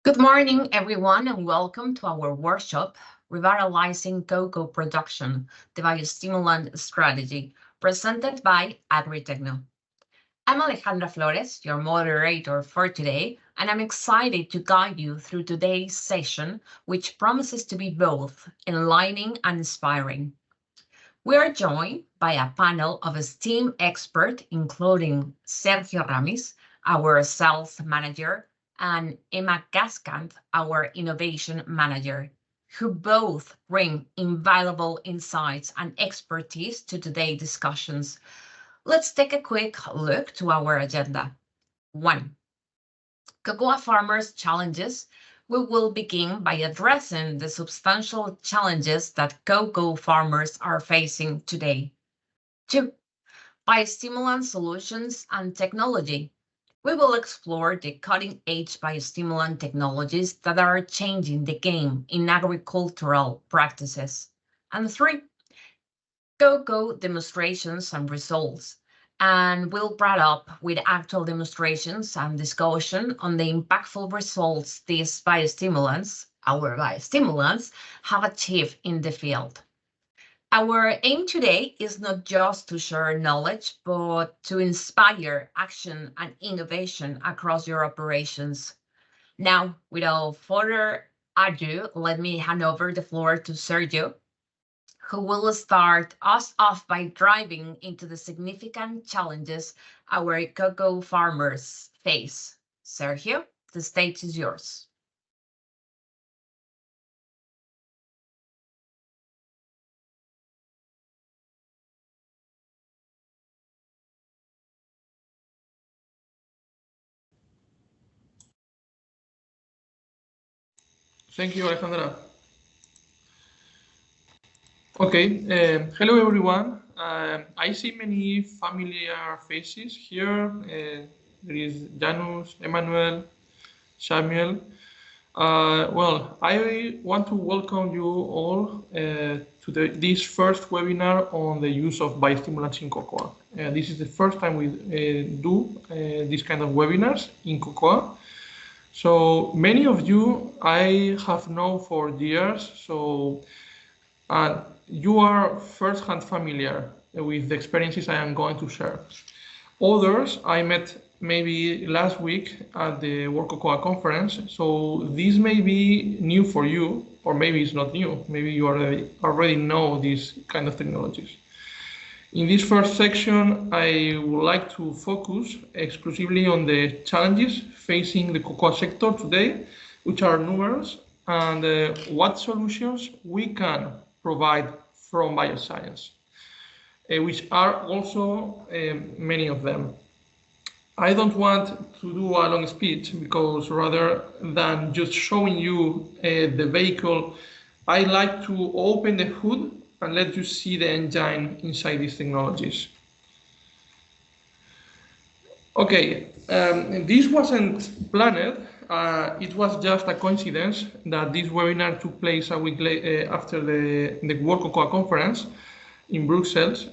Good morning, everyone, and welcome to our workshop, Revitalizing Cocoa Production, the Biostimulant Strategy, presented by AgriTecno. I'm Alejandra Flores, your moderator for today, and I'm excited to guide you through today's session, which promises to be both enlightening and inspiring. We are joined by a panel of esteemed experts, including Sergio Ramis, our sales manager, and Emma Gascant, our innovation manager, who both bring invaluable insights and expertise to today's discussions. Let's take a quick look to our agenda. 1. Cocoa farmers' challenges. We will begin by addressing the substantial challenges that cocoa farmers are facing today. 2. Biostimulant solutions and technology. We will explore the cutting-edge biostimulant technologies that are changing the game in agricultural practices. And 3. Cocoa demonstrations and results. And we'll wrap up with actual demonstrations and discussion on the impactful results these biostimulants, our biostimulants, have achieved in the field. Our aim today is not just to share knowledge, but to inspire action and innovation across your operations. Now, without further ado, let me hand over the floor to Sergio, who will start us off by diving into the significant challenges our cocoa farmers face. Sergio, the stage is yours. Thank you, Alejandra. Okay, hello everyone. I see many familiar faces here. There is Janus, Emmanuel, Samuel. Well, I want to welcome you all to this first webinar on the use of biostimulants in cocoa. This is the first time we do this kind of webinars in cocoa. So many of you I have known for years, so you are first-hand familiar with the experiences I am going to share. Others I met maybe last week at the World Cocoa Conference, so this may be new for you, or maybe it's not new. Maybe you already know these kind of technologies. In this first section, I would like to focus exclusively on the challenges facing the cocoa sector today, which are numerous, and what solutions we can provide from bioscience, which are also many of them. I don't want to do a long speech because rather than just showing you the vehicle, I like to open the hood and let you see the engine inside these technologies. Okay, this wasn't planned. It was just a coincidence that this webinar took place a week after the World Cocoa Conference in Brussels.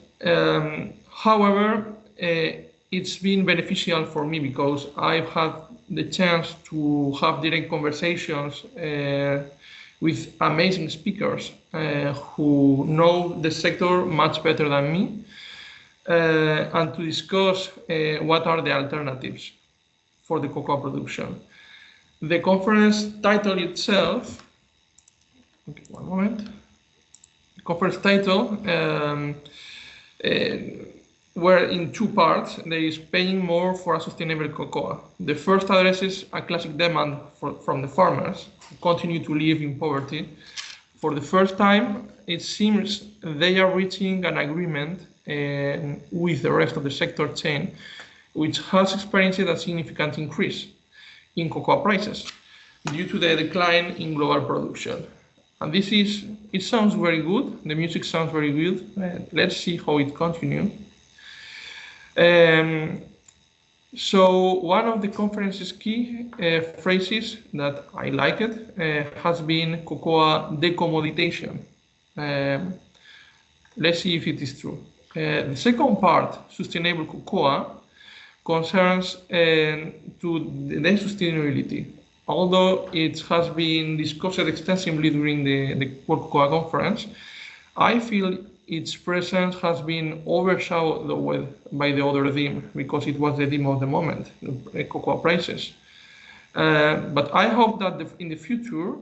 However, it's been beneficial for me because I've had the chance to have direct conversations with amazing speakers who know the sector much better than me, and to discuss what are the alternatives for the cocoa production. The conference title itself, okay, one moment. The conference title were in two parts. There is paying more for a sustainable cocoa. The first addresses a classic demand from the farmers who continue to live in poverty. For the first time, it seems they are reaching an agreement with the rest of the sector chain, which has experienced a significant increase in cocoa prices due to the decline in global production. And it sounds very good. The music sounds very good. Let's see how it continues. So one of the conference's key phrases that I liked has been cocoa decommoditation. Let's see if it is true. The second part, sustainable cocoa, concerns to the sustainability. although it has been discussed extensively during the World Cocoa Conference, I feel its presence has been overshadowed by the other theme because it was the theme of the moment, the cocoa prices. But I hope that in the future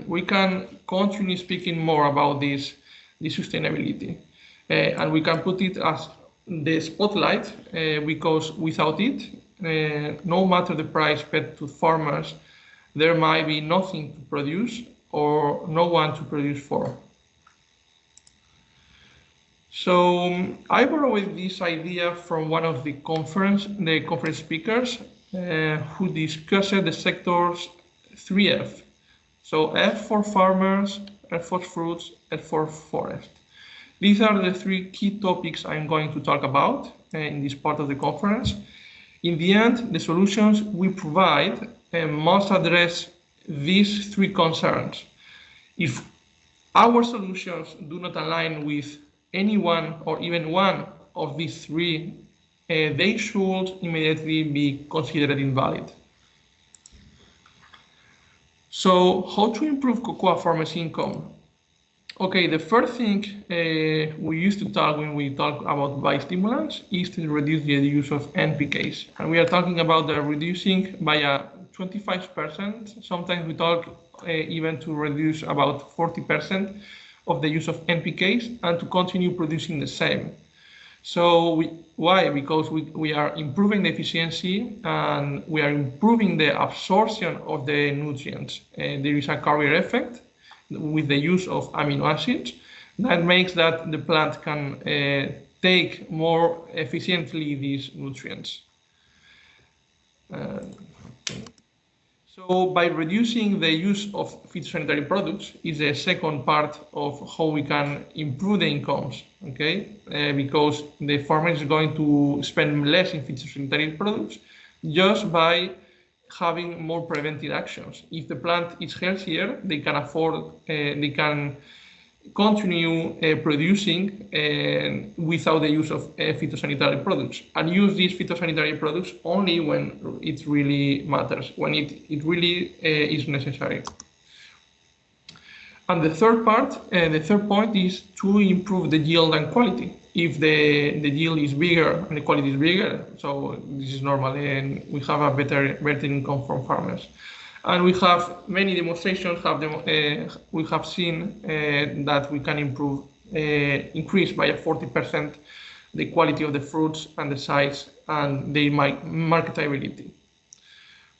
we can continue speaking more about this sustainability, and we can put it as the spotlight because without it, no matter the price paid to farmers, there might be nothing to produce or no one to produce for. So I borrowed this idea from one of the conference speakers who discussed the sector's 3F. So F for farmers, F for fruits, F for forest. These are the three key topics I'm going to talk about in this part of the conference. In the end, the solutions we provide must address these three concerns. If our solutions do not align with any one or even one of these three, they should immediately be considered invalid. So how to improve cocoa farmers' income? Okay, the first thing we used to talk when we talk about biostimulants is to reduce the use of NPKs. And we are talking about the reducing by 25%. Sometimes we talk even to reduce about 40% of the use of NPKs and to continue producing the same. So why? Because we are improving the efficiency and we are improving the absorption of the nutrients. There is a carrier effect with the use of amino acids that makes that the plant can take more efficiently these nutrients. So by reducing the use of phytosanitary products is the second part of how we can improve the incomes, okay? Because the farmer is going to spend less in phytosanitary products just by having more preventive actions. If the plant is healthier, they can afford, they can continue producing without the use of phytosanitary products, and use these phytosanitary products only when it really matters, when it really is necessary. And the third point is to improve the yield and quality. If the yield is bigger and the quality is bigger, so this is normal, and we have a better income from farmers. And we have many demonstrations. We have seen that we can increase by 40% the quality of the fruits and the size and the marketability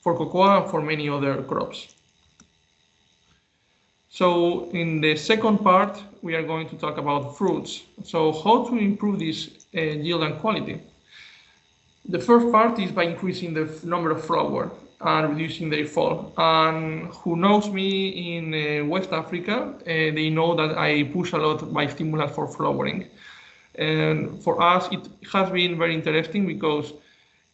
for cocoa and for many other crops. So in the second part, we are going to talk about fruits. So how to improve this yield and quality? The first part is by increasing the number of flower and reducing their fall. And who knows me in West Africa, they know that I push a lot biostimulants for flowering. And for us, it has been very interesting because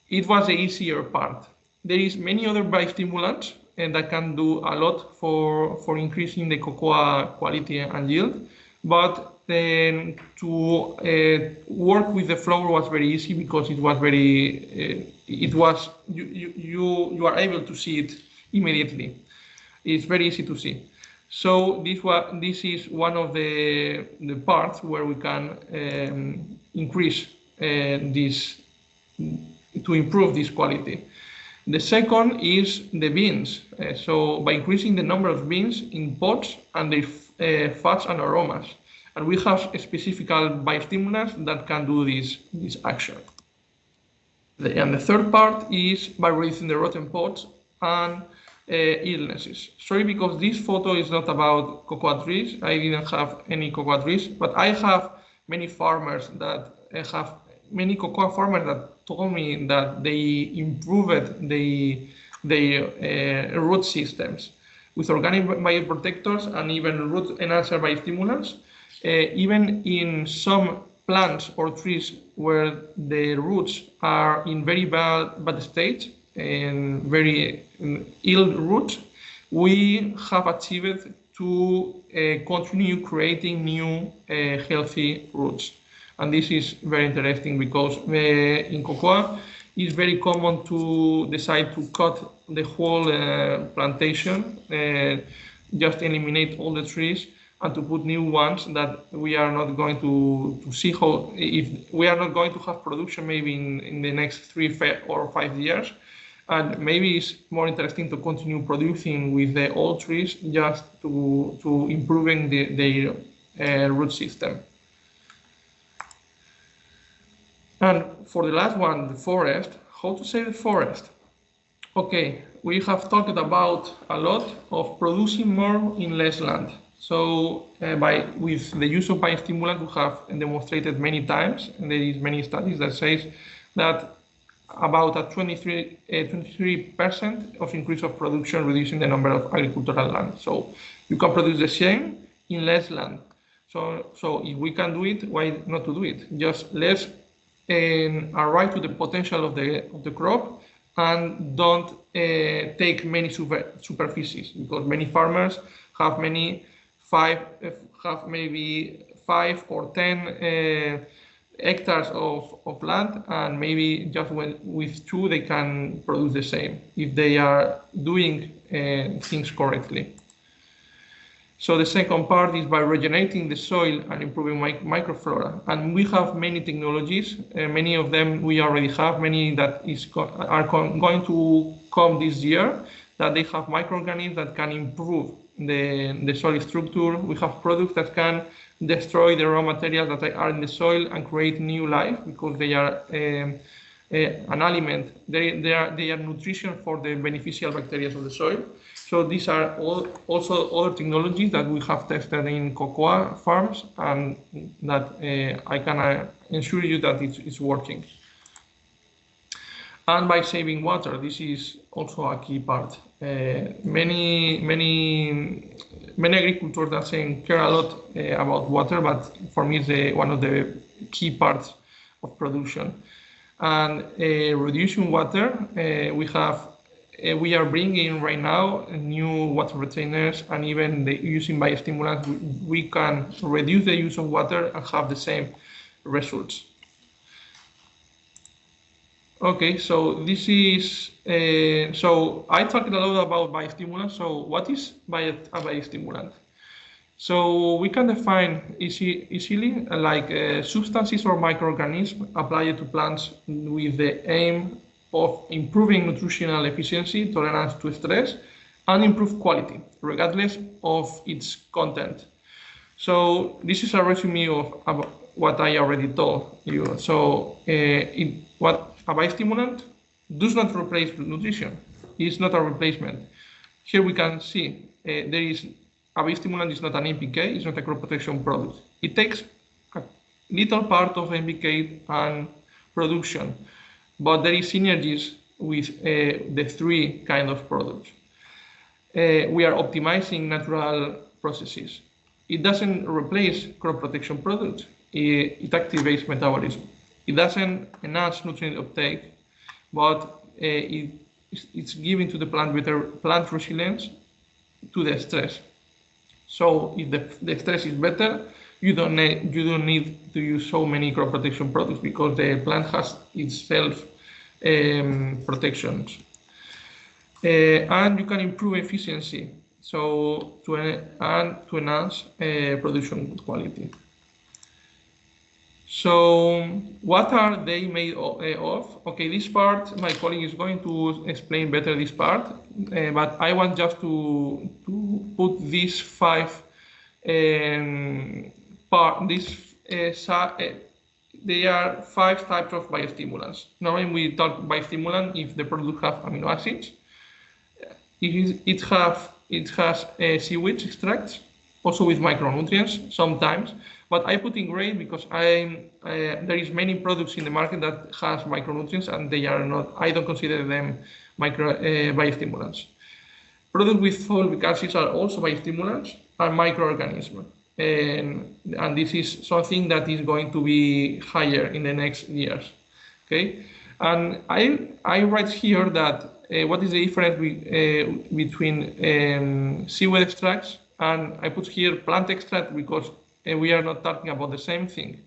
it was the easier part. There is many other biostimulants and that can do a lot for increasing the cocoa quality and yield. But then to work with the flower was very easy because it was very, you are able to see it immediately. It's very easy to see. So this is one of the parts where we can increase this, to improve this quality. The second is the beans. So by increasing the number of beans in pots and their fats and aromas. And we have specific biostimulants that can do this action. And the third part is by reducing the rotten pods and illnesses. Sorry, because this photo is not about cocoa trees. I didn't have any cocoa trees, but I have many farmers that have many cocoa farmers that told me that they improved their root systems with organic bioprotectors and even root enhancer biostimulants. Even in some plants or trees where the roots are in very bad state and very ill roots, we have achieved to continue creating new healthy roots. And this is very interesting because in cocoa, it's very common to decide to cut the whole plantation, just eliminate all the trees and to put new ones that we are not going to see how, if we are not going to have production maybe in the next 3 or 5 years. And maybe it's more interesting to continue producing with the old trees just to improving their root system. And for the last one, the forest, how to save the forest? Okay, we have talked about a lot of producing more in less land. So with the use of biostimulant, we have demonstrated many times, and there is many studies that says that about a 23% of increase of production, reducing the number of agricultural land. So you can produce the same in less land. So if we can do it, why not to do it? Just let's arrive to the potential of the crop and don't take many superficies, because many farmers have maybe 5 or 10 hectares of land, and maybe just with 2 they can produce the same if they are doing things correctly. So the second part is by regenerating the soil and improving microflora. And we have many technologies, many of them we already have, many that are going to come this year, that they have microorganisms that can improve the soil structure. We have products that can destroy the raw materials that are in the soil and create new life, because they are an aliment. They are nutrition for the beneficial bacteria of the soil. So these are also other technologies that we have tested in cocoa farms, and that I can assure you that it's working. And by saving water, this is also a key part. Many agricultors doesn't care a lot about water, but for me it's one of the key parts of production. And reducing water, we are bringing right now new water retainers, and even using biostimulants, we can reduce the use of water and have the same results. Okay, so this is, so I talked a lot about biostimulants. So what is a biostimulant? So we can define easily like substances or microorganisms applied to plants with the aim of improving nutritional efficiency, tolerance to stress, and improve quality, regardless of its content. So this is a resume of what I already told you. So what a biostimulant does not replace nutrition. It's not a replacement. Here we can see a biostimulant is not an NPK, it's not a crop protection product. It takes a little part of NPK and production, but there is synergies with the 3 kind of products. We are optimizing natural processes. It doesn't replace crop protection products. It activates metabolism. It doesn't enhance nutrient uptake, but it's giving to the plant better plant resilience to the stress. So if the stress is better, you don't need to use so many crop protection products, because the plant has its self protections. And you can improve efficiency, so to enhance production quality. So what are they made of? Okay, this part, my colleague is going to explain better this part, but I want just to put these 5 they are 5 types of biostimulants. Normally we talk biostimulant if the product have amino acids. It has seaweed extracts, also with micronutrients sometimes, but I put in gray because there is many products in the market that has micronutrients, and they are not. I don't consider them biostimulants. Products with fulvic acids are also biostimulants and microorganisms, and this is something that is going to be higher in the next years. Okay, and I write here that what is the difference between seaweed extracts, and I put here plant extract because we are not talking about the same thing.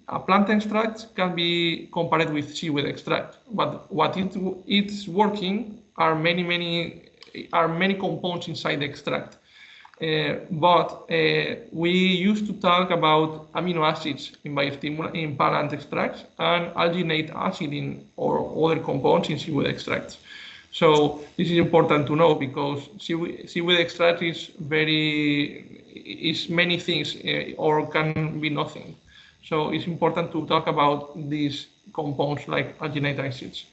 a plant extract can be compared with seaweed extract. But what it's working are many compounds inside the extract. But we used to talk about amino acids in plant extracts and alginate acid or other compounds in seaweed extracts. So this is important to know because seaweed extract is many things or can be nothing. So it's important to talk about these compounds like alginate acids.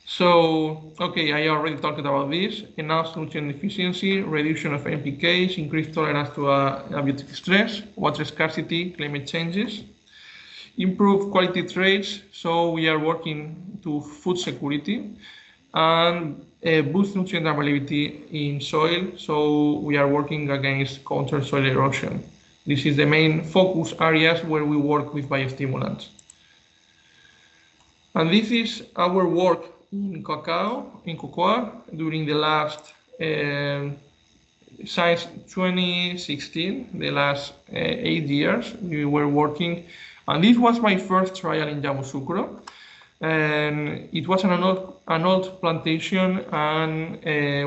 So, okay, I already talked about this. Enhanced nutrient efficiency, reduction of NPKs, increased tolerance to abiotic stress, water scarcity, climate changes, improve quality traits. So we are working to food security and boost nutrient availability in soil. So we are working against counter soil erosion. This is the main focus areas where we work with biostimulants. And this is our work in cocoa during the last since 2016, the last 8 years we were working, and this was my first trial in Yamoussoukro, and it was an old plantation, and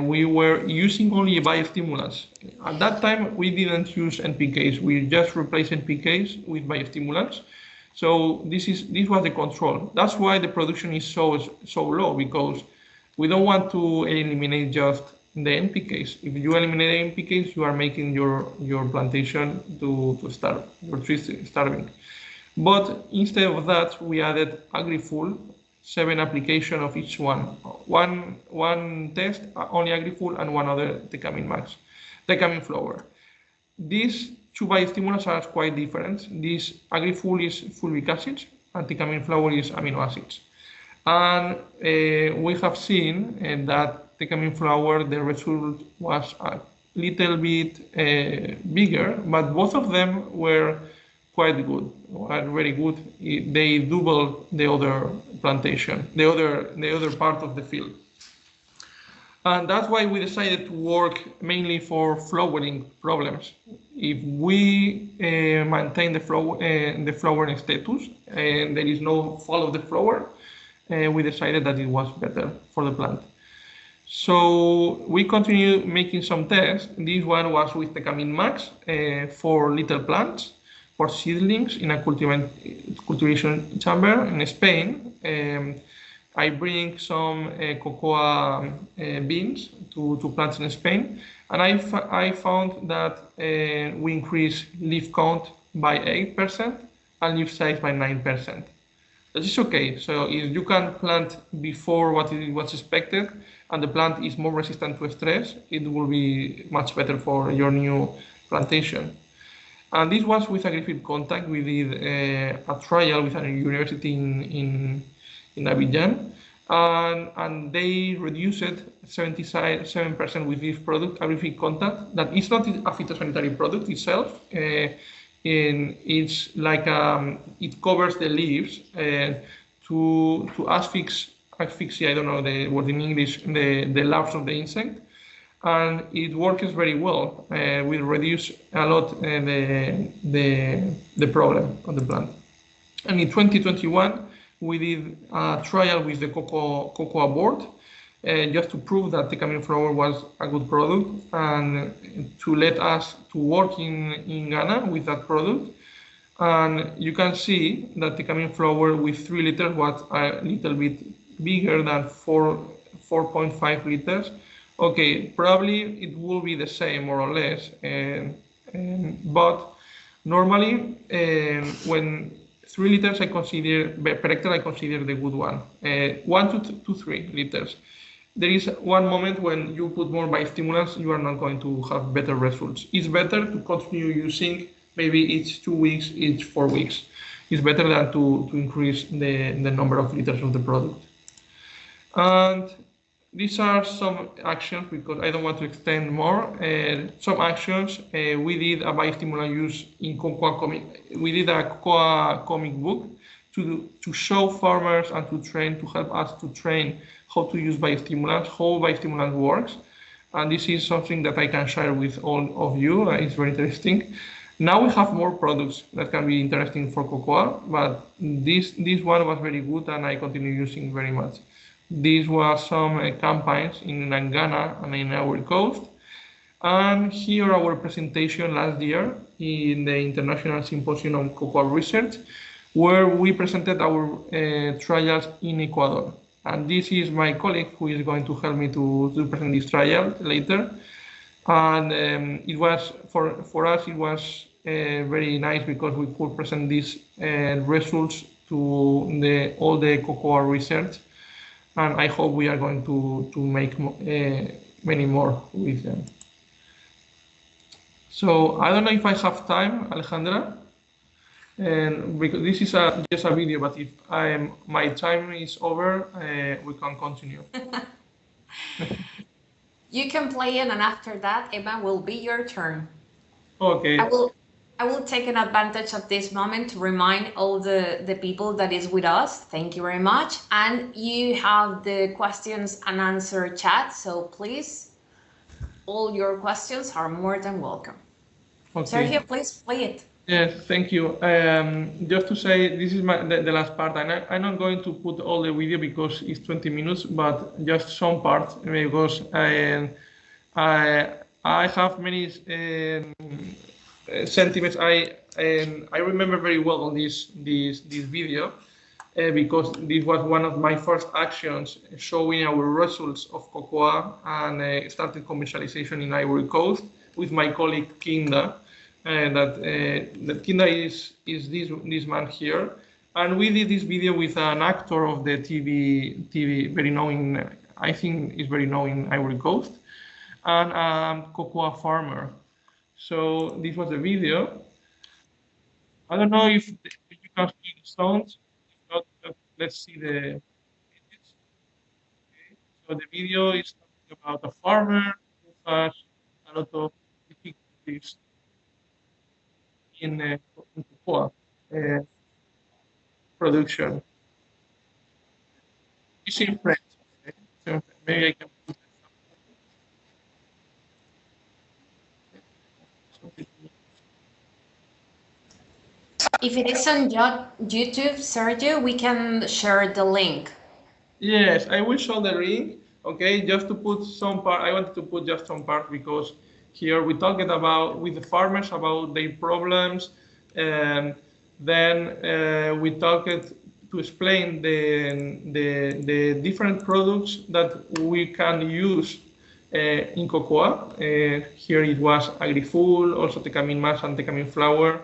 we were using only biostimulants. At that time we didn't use NPKs, we just replaced NPKs with biostimulants. So this was the control. That's why the production is so low, because we don't want to eliminate just the NPKs. If you eliminate the NPKs, you are making your plantation to starve, your trees starving. But instead of that, we added AgriFull, 7 application of each one. One test, only AgriFull, and one other Tecamin Max, Tecamin Flower. These 2 biostimulants are quite different. This AgriFull is fulvic acids, and Tecamin Flower is amino acids. And we have seen that Tecamin Flower, the result was a little bit bigger, but both of them were quite good, were very good. They double the other plantation, the other part of the field. And that's why we decided to work mainly for flowering problems. If we maintain the flowering status and there is no fall of the flower, we decided that it was better for the plant. So we continued making some tests. This one was with Tecamin Max for little plants, for seedlings in a cultivation chamber in Spain. I bring some cocoa beans to plants in Spain, and I found that we increased leaf count by 8% and leaf size by 9%. That is okay. So if you can plant before what was expected and the plant is more resistant to stress, it will be much better for your new plantation. And this was with Agrifield Contact. We did a trial with a university in Abidjan, and they reduced 77% with this product, Agrifield Contact, that is not a phytosanitary product itself. It's like it covers the leaves to asphyxia, I don't know the word in English, the larvae of the insect, and it works very well. We reduce a lot the problem of the plant. And in 2021, we did a trial with the cocoa board, just to prove that Tecamin Flower was a good product and to let us to work in Ghana with that product. And you can see that Tecamin Flower with 3 liters was a little bit bigger than 4.5 liters. Okay, probably it will be the same more or less, but normally when 3 liters I consider per hectare, I consider the good one. 1 to 3 liters. There is one moment when you put more biostimulants, you are not going to have better results. It's better to continue using maybe each 2 weeks, each 4 weeks. It's better than to increase the number of liters of the product. And these are some actions, because I don't want to extend more. Some actions, we did a biostimulant use in cocoa comic. We did a cocoa comic book to show farmers and to help us to train how to use biostimulants, how biostimulant works. And this is something that I can share with all of you. It's very interesting. Now we have more products that can be interesting for cocoa, but this one was very good and I continue using very much. These were some campaigns in Ghana and in our coast. And here our presentation last year in the International Symposium on Cocoa Research, where we presented our trials in Ecuador. And this is my colleague who is going to help me to present this trial later. And it was, for us, it was very nice because we could present these results to all the cocoa research. And I hope we are going to make many more with them. So I don't know if I have time, Alejandra, and because this is just a video, but if my time is over, we can continue. You can play it, and after that, Emma, will be your turn. Okay. I will take an advantage of this moment to remind all the people that is with us. Thank you very much. And you have the questions and answer chat, so please, all your questions are more than welcome. Okay. Sergio, please play it. Yes, thank you. Just to say, this is the last part, and I'm not going to put all the video because it's 20 minutes, but just some parts because I have many sentiments. I remember very well on this video because this was one of my first actions showing our results of cocoa and started commercialization in Ivory Coast with my colleague Kinda. That Kinda is this man here, and we did this video with an actor of the TV very known, I think is very known in Ivory Coast, and cocoa farmer. So this was the video. I don't know if you can see the sounds. If not, let's see the images. Okay. So the video is talking about a farmer who has a lot of difficulties in cocoa production. It's in French, okay? So maybe I can put it. If it is on YouTube, Sergio, we can share the link. Yes, I will show the link. Okay, just to put some part. I wanted to put just some part because here we talked about with the farmers about their problems, and then we talked to explain the different products that we can use in cocoa. Here it was agri-fuel, also tecamin mass and tecamin flour,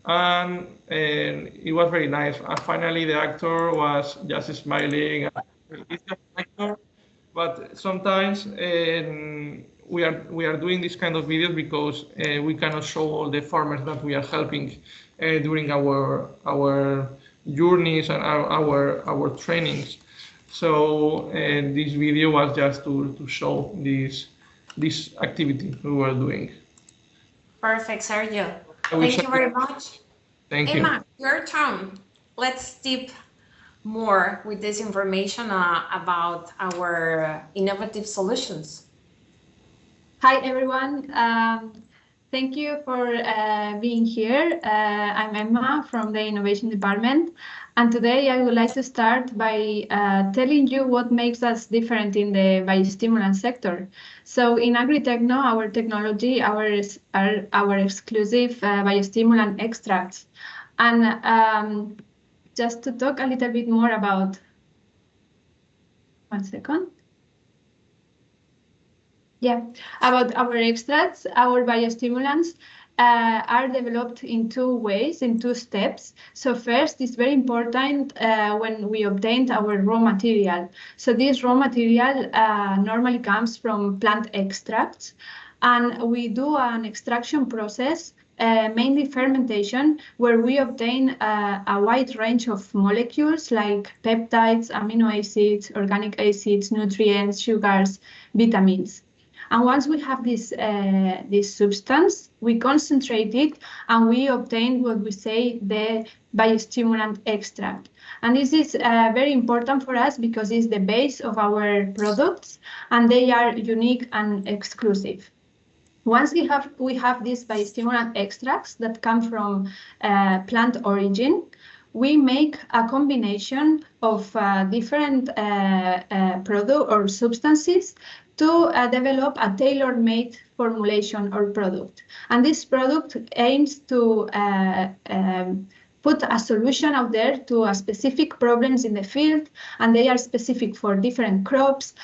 and it was very nice. Finally, the actor was just smiling. It's just an actor, but sometimes we are doing this kind of videos because we cannot show all the farmers that we are helping during our journeys and our trainings. So this video was just to show this activity we were doing. Perfect, Sergio. Thank you very much. Thank you. Emma, your turn. Let's deep more with this information about our innovative solutions. Hi, everyone. Thank you for being here. I'm Emma from the Innovation Department, and today I would like to start by telling you what makes us different in the biostimulant sector. So in AgriTecno, our technology are our exclusive biostimulant extracts. And just to talk a little bit more about, one second. Yeah, about our extracts, our biostimulants are developed in two ways, in two steps. So first, it's very important when we obtain our raw material. So this raw material normally comes from plant extracts, and we do an extraction process, mainly fermentation, where we obtain a wide range of molecules like peptides, amino acids, organic acids, nutrients, sugars, vitamins. And once we have this substance, we concentrate it and we obtain what we say the biostimulant extract. And this is very important for us because it's the base of our products and they are unique and exclusive. Once we have these biostimulant extracts that come from plant origin, we make a combination of different product or substances to develop a tailor-made formulation or product. And this product aims to put a solution out there to a specific problems in the field, and they are specific for different crops,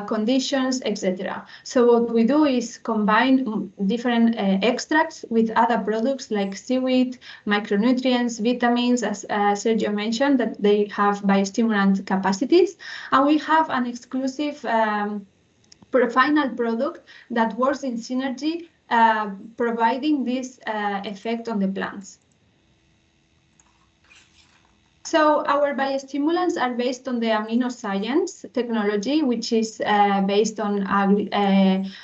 conditions, etc. So what we do is combine different extracts with other products like seaweed, micronutrients, vitamins, as Sergio mentioned, that they have biostimulant capacities, and we have an exclusive final product that works in synergy, providing this effect on the plants. So our biostimulants are based on the amino science technology, which is based on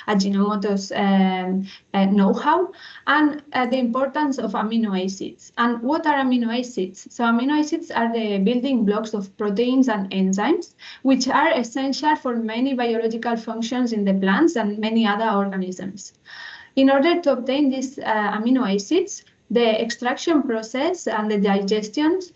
Ajinomoto's know-how, and the importance of amino acids. And what are amino acids? So amino acids are the building blocks of proteins and enzymes, which are essential for many biological functions in the plants and many other organisms. In order to obtain these amino acids, the extraction process and the digestions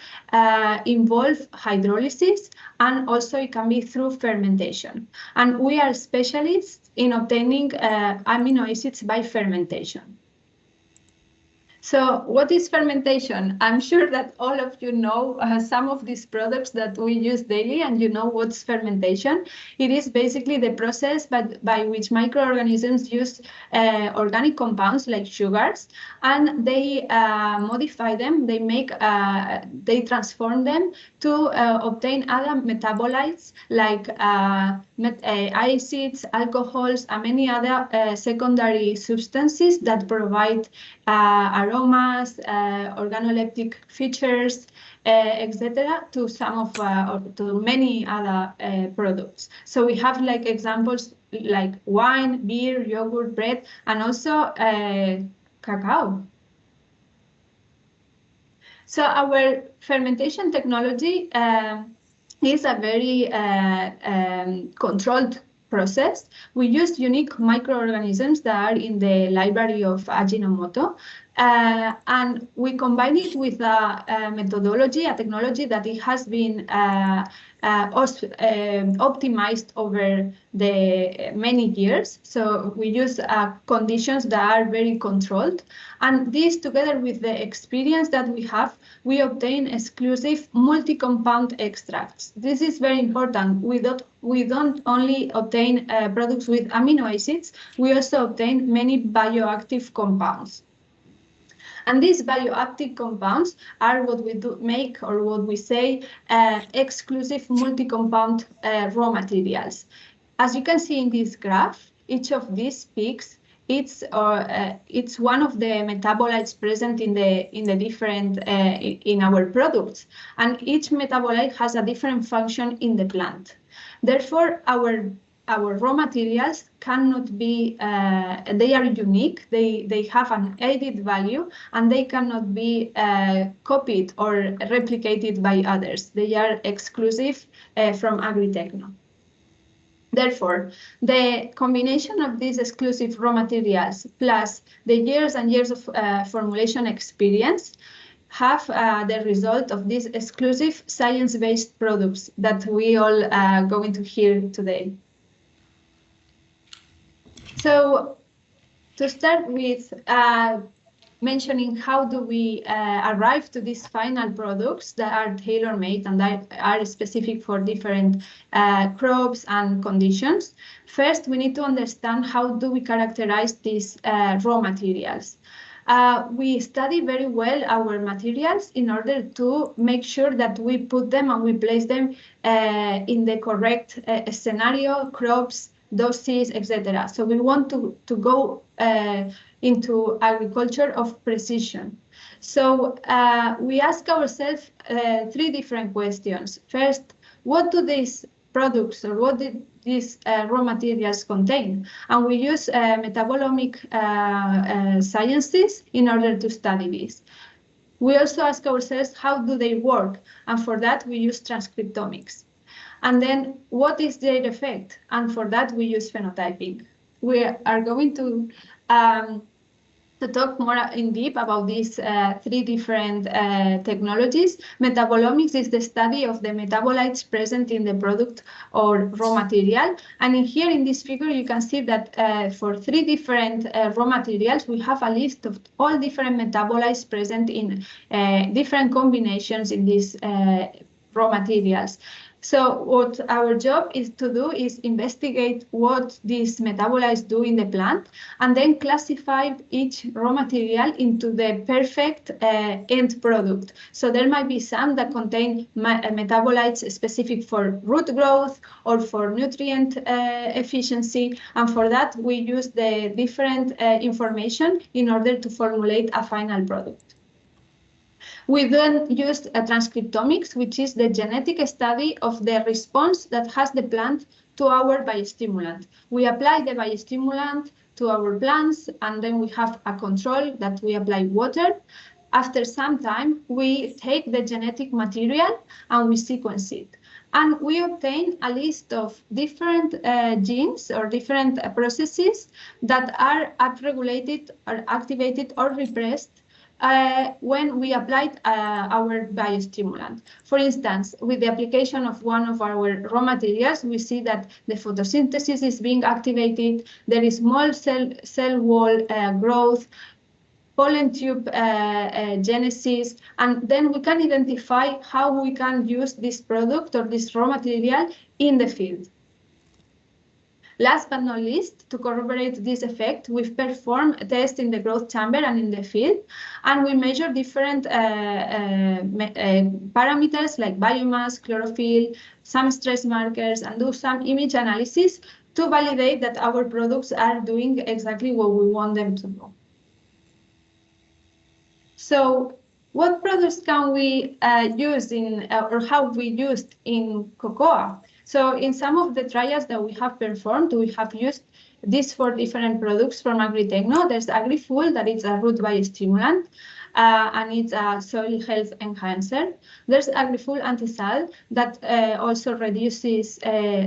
involve hydrolysis, and also it can be through fermentation. And we are specialists in obtaining amino acids by fermentation. So what is fermentation? I'm sure that all of you know some of these products that we use daily, and you know what's fermentation. It is basically the process by which microorganisms use organic compounds like sugars, and they modify them, they transform them to obtain other metabolites like acids, alcohols, and many other secondary substances that provide aromas, organoleptic features, etc., to some of or to many other products. So we have like examples like wine, beer, yogurt, bread, and also cacao. So our fermentation technology is a very controlled process. We use unique microorganisms that are in the library of Ajinomoto, and we combine it with a methodology, a technology that it has been optimized over the many years. So we use conditions that are very controlled, and this, together with the experience that we have, we obtain exclusive multi-compound extracts. This is very important. We don't only obtain products with amino acids, we also obtain many bioactive compounds. And these bioactive compounds are what we make, or what we say, exclusive multi-compound raw materials. As you can see in this graph, each of these peaks, it's one of the metabolites present in the different in our products, and each metabolite has a different function in the plant. Therefore, our raw materials cannot be, they are unique, they have an added value, and they cannot be copied or replicated by others. They are exclusive from AgriTecno. Therefore, the combination of these exclusive raw materials plus the years and years of formulation experience have the result of these exclusive science-based products that we all are going to hear today. So to start with mentioning how do we arrive to these final products that are tailor-made and that are specific for different crops and conditions. First, we need to understand how do we characterize these raw materials. We study very well our materials in order to make sure that we put them and we place them in the correct scenario, crops, doses, etc. So we want to go into agriculture of precision. So we ask ourselves three different questions. First, what do these products or what did these raw materials contain? And we use metabolomic sciences in order to study this. We also ask ourselves, how do they work? And for that, we use transcriptomics. And then, what is their effect? And for that, we use phenotyping. We are going to To talk more in depth about these three different technologies, metabolomics is the study of the metabolites present in the product or raw material. And here in this figure, you can see that for three different raw materials, we have a list of all different metabolites present in different combinations in these raw materials. So what our job is to do is investigate what these metabolites do in the plant and then classify each raw material into the perfect end product. So there might be some that contain metabolites specific for root growth or for nutrient efficiency. And for that, we use the different information in order to formulate a final product. We then used transcriptomics, which is the genetic study of the response that has the plant to our biostimulant. We apply the biostimulant to our plants, and then we have a control that we apply water. After some time, we take the genetic material and we sequence it. And we obtain a list of different genes or different processes that are upregulated or activated or repressed when we applied our biostimulant. For instance, with the application of one of our raw materials, we see that the photosynthesis is being activated, there is small cell wall growth, pollen tube genesis, and then we can identify how we can use this product or this raw material in the field. Last but not least, to corroborate this effect, we've performed a test in the growth chamber and in the field, and we measure different parameters like biomass, chlorophyll, some stress markers, and do some image analysis to validate that our products are doing exactly what we want them to do. So what products can we use in, or how we used in cocoa? So in some of the trials that we have performed, we have used these 4 different products from AgriTecno. There's AgriFull, that is a root biostimulant, and it's a soil health enhancer. There's AgriFull Antisal that also reduces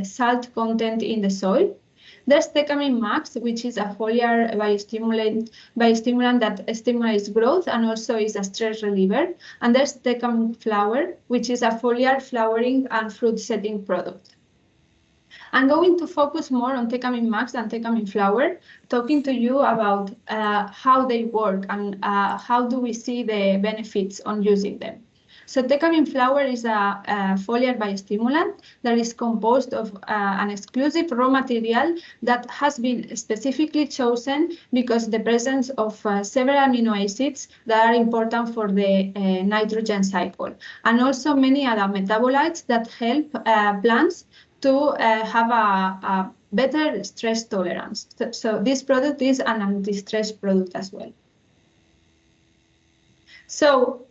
salt content in the soil. There's Tecamin Max, which is a foliar biostimulant that stimulates growth and also is a stress reliever. And there's Tecamin Flower, which is a foliar flowering and fruit setting product. I'm going to focus more on Tecamin Max and Tecamin Flower, talking to you about how they work and how do we see the benefits on using them. So Tecamin Flower is a foliar biostimulant that is composed of an exclusive raw material that has been specifically chosen because the presence of several amino acids that are important for the nitrogen cycle, and also many other metabolites that help plants to have a better stress tolerance. So this product is an anti-stress product as well. So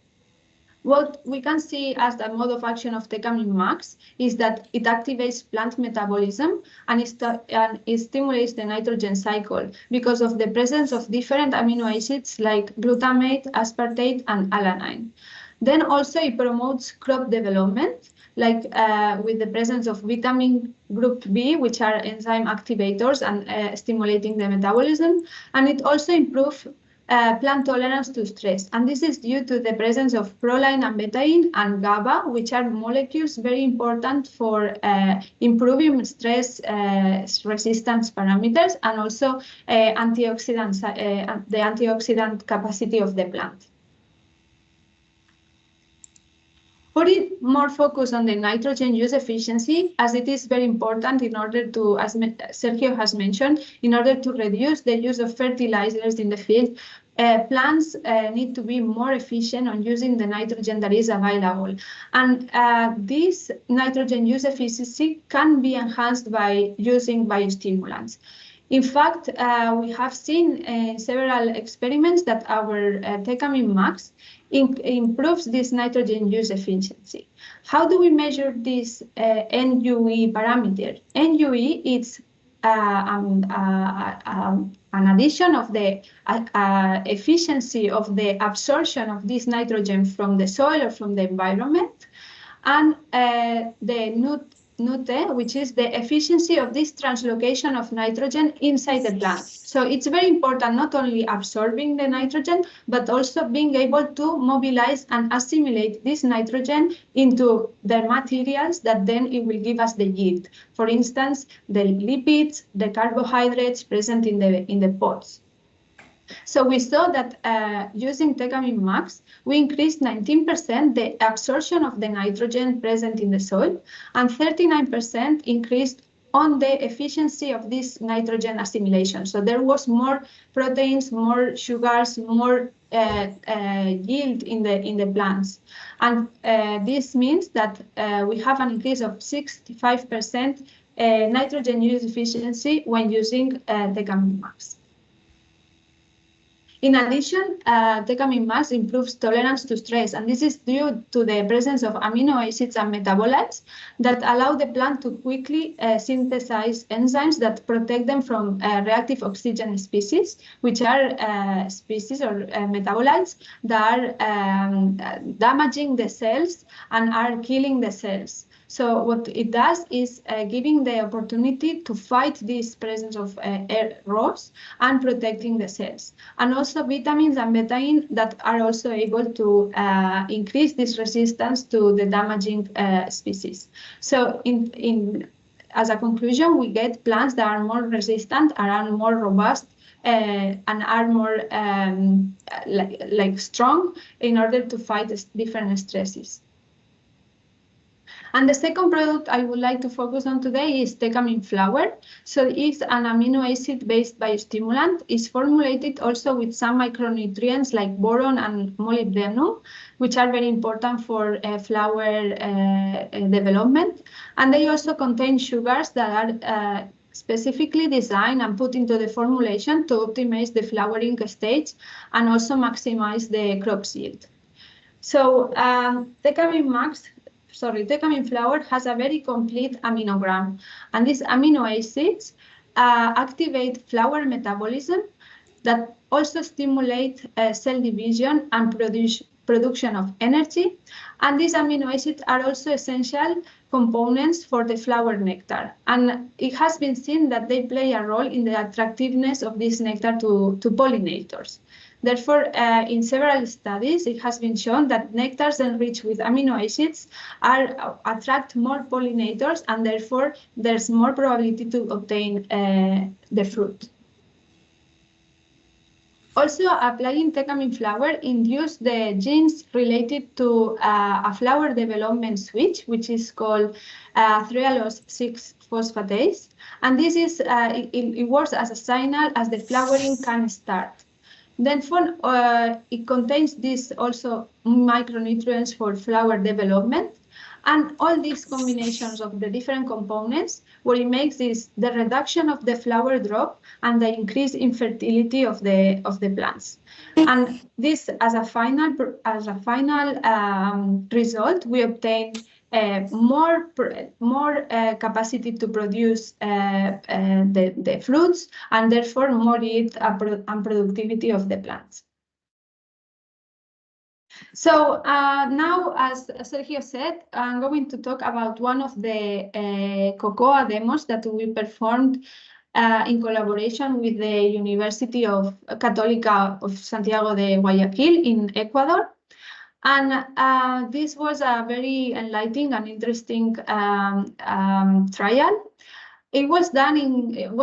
what we can see as the mode of action of Tecamin Max is that it activates plant metabolism and it stimulates the nitrogen cycle because of the presence of different amino acids like glutamate, aspartate, and alanine. Then also it promotes crop development, like with the presence of vitamin group B, which are enzyme activators and stimulating the metabolism. And it also improves plant tolerance to stress. And this is due to the presence of proline and betaine and GABA, which are molecules very important for improving stress resistance parameters and also antioxidants, the antioxidant capacity of the plant. Putting more focus on the nitrogen use efficiency, as it is very important in order to, as Sergio has mentioned, in order to reduce the use of fertilizers in the field, plants need to be more efficient on using the nitrogen that is available. And this nitrogen use efficiency can be enhanced by using biostimulants. In fact, we have seen in several experiments that our Tecamin Max improves this nitrogen use efficiency. How do we measure this NUE parameter? NUE is an addition of the efficiency of the absorption of this nitrogen from the soil or from the environment, and the NUTE, which is the efficiency of this translocation of nitrogen inside the plant. So it's very important not only absorbing the nitrogen, but also being able to mobilize and assimilate this nitrogen into the materials that then it will give us the yield. For instance, the lipids, the carbohydrates present in the pods. So we saw that using Tecamin Max, we increased 19% the absorption of the nitrogen present in the soil, and 39% increased on the efficiency of this nitrogen assimilation. So there was more proteins, more sugars, more yield in the plants. And this means that we have an increase of 65% nitrogen use efficiency when using Tecamin Max. In addition, Tecamin Max improves tolerance to stress, and this is due to the presence of amino acids and metabolites that allow the plant to quickly synthesize enzymes that protect them from reactive oxygen species, which are species or metabolites that are damaging the cells and are killing the cells. So what it does is giving the opportunity to fight this presence of ROS and protecting the cells. And also vitamins and betaine that are also able to increase this resistance to the damaging species. So as a conclusion, we get plants that are more resistant, are more robust, and are more like strong in order to fight different stresses. And the second product I would like to focus on today is Tecamin Flower. So it's an amino acid-based biostimulant. It's formulated also with some micronutrients like boron and molybdenum, which are very important for flower development. And they also contain sugars that are specifically designed and put into the formulation to optimize the flowering stage and also maximize the crop yield. So Tecamin Flower has a very complete aminogram, and these amino acids activate flower metabolism that also stimulate cell division and production of energy. And these amino acids are also essential components for the flower nectar. And it has been seen that they play a role in the attractiveness of this nectar to pollinators. Therefore, in several studies, it has been shown that nectars enriched with amino acids attract more pollinators, and therefore there's more probability to obtain the fruit. Also, applying Tecamin Flower induced the genes related to a flower development switch, which is called threalose 6-phosphatase. And this is it works as a signal as the flowering can start. Then it contains these also micronutrients for flower development, and all these combinations of the different components, what it makes is the reduction of the flower drop and the increase in fertility of the plants. And this, as a final result, we obtain more capacity to produce the fruits, and therefore more yield and productivity of the plants. So now, as Sergio said, I'm going to talk about one of the cocoa demos that we performed in collaboration with the University of Católica of Santiago de Guayaquil in Ecuador. And this was a very enlightening and interesting trial. It was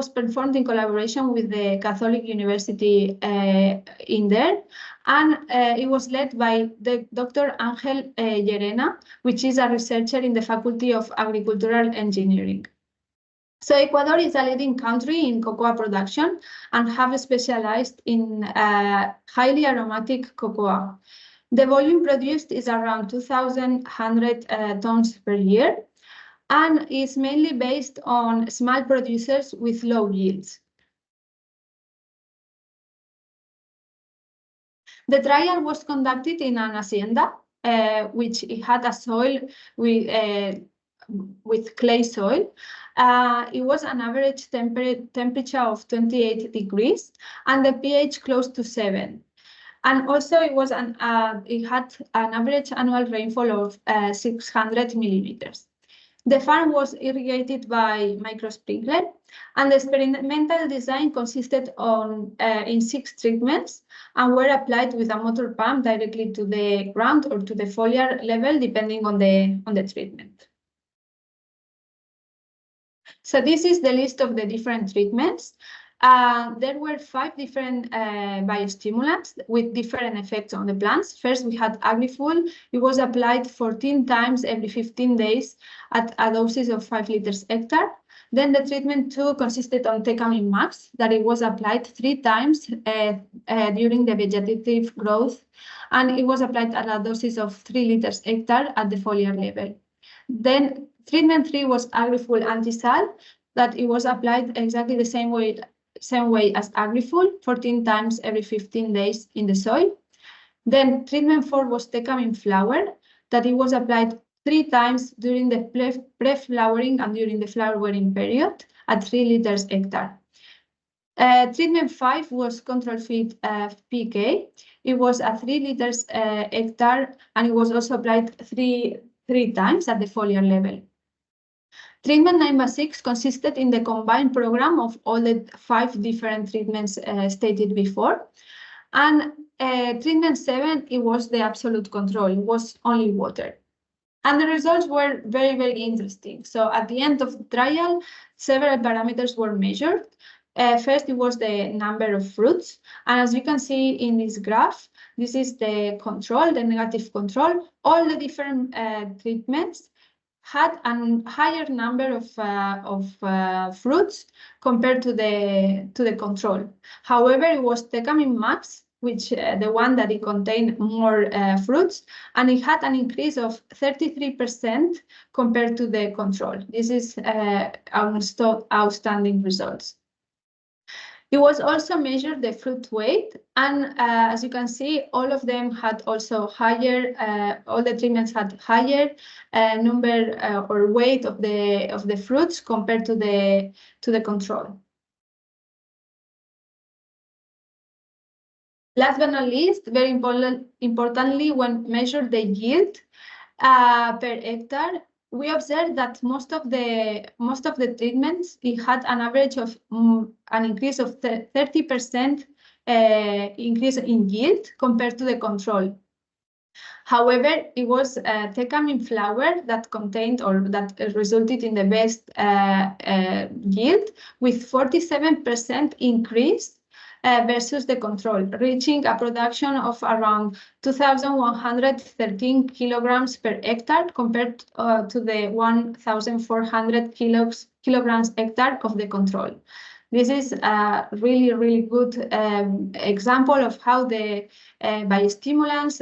performed in collaboration with the Catholic University in there, and it was led by Dr. Ángel Llerena, which is a researcher in the Faculty of Agricultural Engineering. So Ecuador is a leading country in cocoa production and have specialized in highly aromatic cocoa. The volume produced is around 2,100 tons per year, and is mainly based on small producers with low yields. The trial was conducted in an hacienda, which had a soil with clay soil. It was an average temperature of 28 degrees and the pH close to 7. And also it had an average annual rainfall of 600 millimeters. The farm was irrigated by micro sprinkler, and the experimental design consisted in 6 treatments and were applied with a motor pump directly to the ground or to the foliar level, depending on the treatment. So this is the list of the different treatments. There were 5 different biostimulants with different effects on the plants. First, we had AgriFull. It was applied 14 times every 15 days at a doses of 5 liters hectare. Then the treatment 2 consisted on Tecamin Max, that it was applied 3 times during the vegetative growth, and it was applied at a doses of 3 liters hectare at the foliar level. Then treatment 3 was AgriFull Antisal, that it was applied exactly the same way as AgriFull, 14 times every 15 days in the soil. Then treatment 4 was Tecamin Flower, that it was applied 3 times during the pre-flowering and during the flower-wearing period at 3 liters hectare. Treatment 5 was Control Feed PK. It was at 3 liters hectare, and it was also applied three times at the foliar level. Treatment 9/6 consisted in the combined program of all the 5 different treatments stated before. And treatment 7, it was the absolute control. It was only water. And the results were very, very interesting. So at the end of the trial, several parameters were measured. First, it was the number of fruits. And as you can see in this graph, this is the control, the negative control. All the different treatments had a higher number of fruits compared to the control. However, it was Tecamin Max, which the one that it contained more fruits, and it had an increase of 33% compared to the control. This is outstanding results. It was also measured the fruit weight, and as you can see, all of them had also higher. All the treatments had higher number or weight of the fruits compared to the control. Last but not least, very importantly, when measured the yield per hectare, we observed that most of the treatments, it had an average of an increase of 30% increase in yield compared to the control. However, it was Tecamin Flower that contained or that resulted in the best yield, with 47% increase versus the control, reaching a production of around 2,113 kilograms per hectare compared to the 1,400 kilograms hectare of the control. This is a really, really good example of how the biostimulants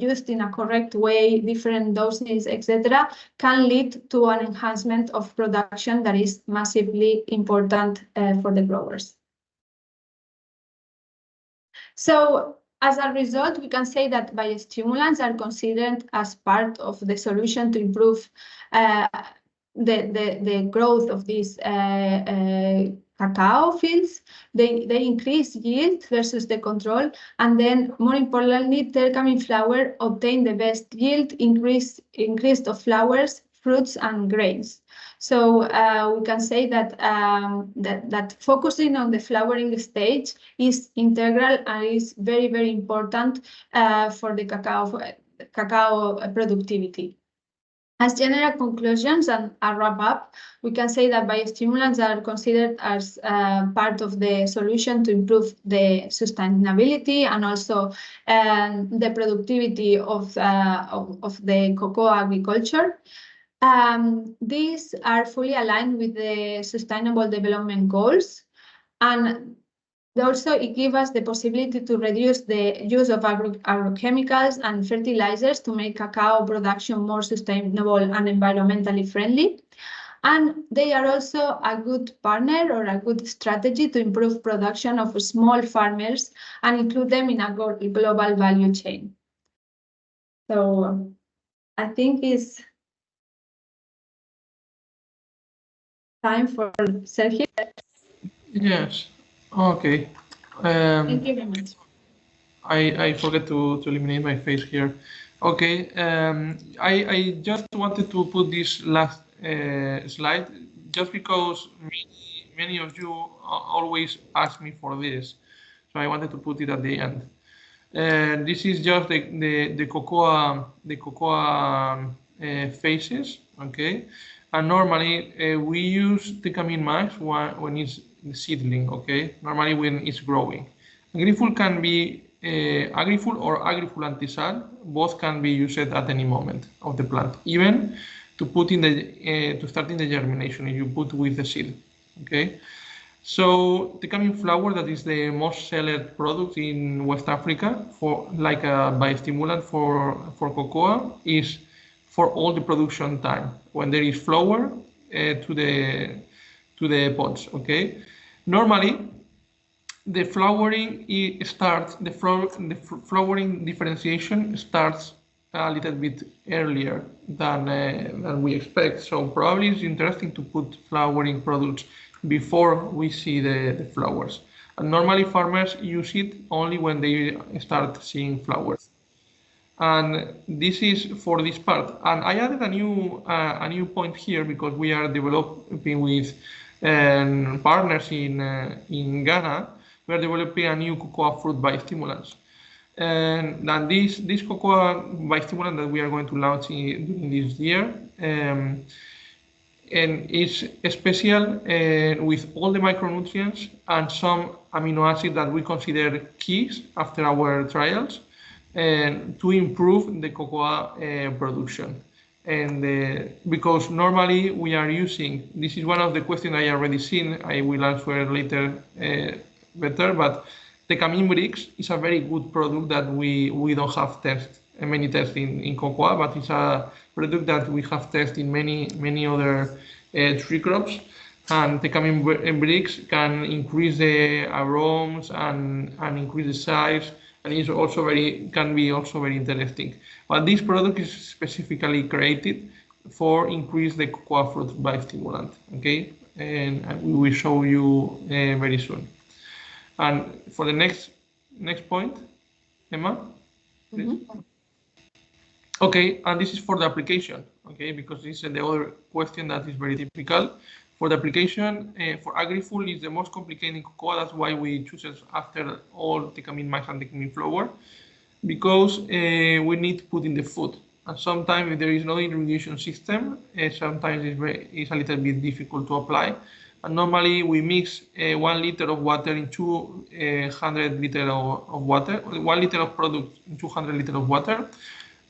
used in a correct way, different doses, etc., can lead to an enhancement of production that is massively important for the growers. So as a result, we can say that biostimulants are considered as part of the solution to improve the growth of these cacao fields. They increase yield versus the control, and then more importantly, Tecamin Flower obtained the best yield, increase of flowers, fruits, and grains. So we can say that that focusing on the flowering stage is integral and is very, very important for the cacao productivity. As general conclusions and a wrap up, we can say that biostimulants are considered as part of the solution to improve the sustainability and also the productivity of the cocoa agriculture. These are fully aligned with the Sustainable Development Goals, and also it gives us the possibility to reduce the use of agrochemicals and fertilizers to make cacao production more sustainable and environmentally friendly. And they are also a good partner or a good strategy to improve production of small farmers and include them in a global value chain. So I think it's time for Sergio. Yes. Okay. Thank you very much. I forget to eliminate my face here. Okay. I just wanted to put this last slide, just because many of you always ask me for this, so I wanted to put it at the end. This is just the cocoa phases, okay? And normally we use Tecamin max when it's seedling, okay? Normally when it's growing. AgriFull can be AgriFull or AgriFull anti-sal. Both can be used at any moment of the plant, even to put in the to start in the germination if you put with the seed, okay? So Tecamin flour, that is the most sold product in West Africa for like a biostimulant for cocoa, is for all the production time when there is flour to the pods. Okay, normally the flowering starts the flowering differentiation starts a little bit earlier than we expect. So probably it's interesting to put flowering products before we see the flowers. And normally farmers use it only when they start seeing flowers. And this is for this part. And I added a new point here because we are developing with partners in Ghana. We are developing a new cocoa fruit biostimulants. And this cocoa biostimulant that we are going to launch during this year, and it's special with all the micronutrients and some amino acids that we consider keys after our trials, and to improve the cocoa production. And because normally we are using, this is one of the questions I already seen, I will answer later better, but the Tecamin bricks is a very good product that we don't have many tests in cocoa, but it's a product that we have tested in many other tree crops. And the Tecamin bricks can increase the aromas and increase the size, and is also can be very interesting. But this product is specifically created for increase the cocoa fruit biostimulant. Okay, and we will show you very soon. And for the next point, Emma, please. Mm-hmm. Okay, and this is for the application, okay, because this is the other question that is very typical. For the application, for AgriFull is the most complicated in cocoa. That's why we choose it after all Tecamin max and Tecamin flour, because we need to put in the food. And sometimes if there is no irrigation system, sometimes it's a little bit difficult to apply. And normally we mix 1 liter of water in 200 liters of water, 1 liter of product in 200 liters of water.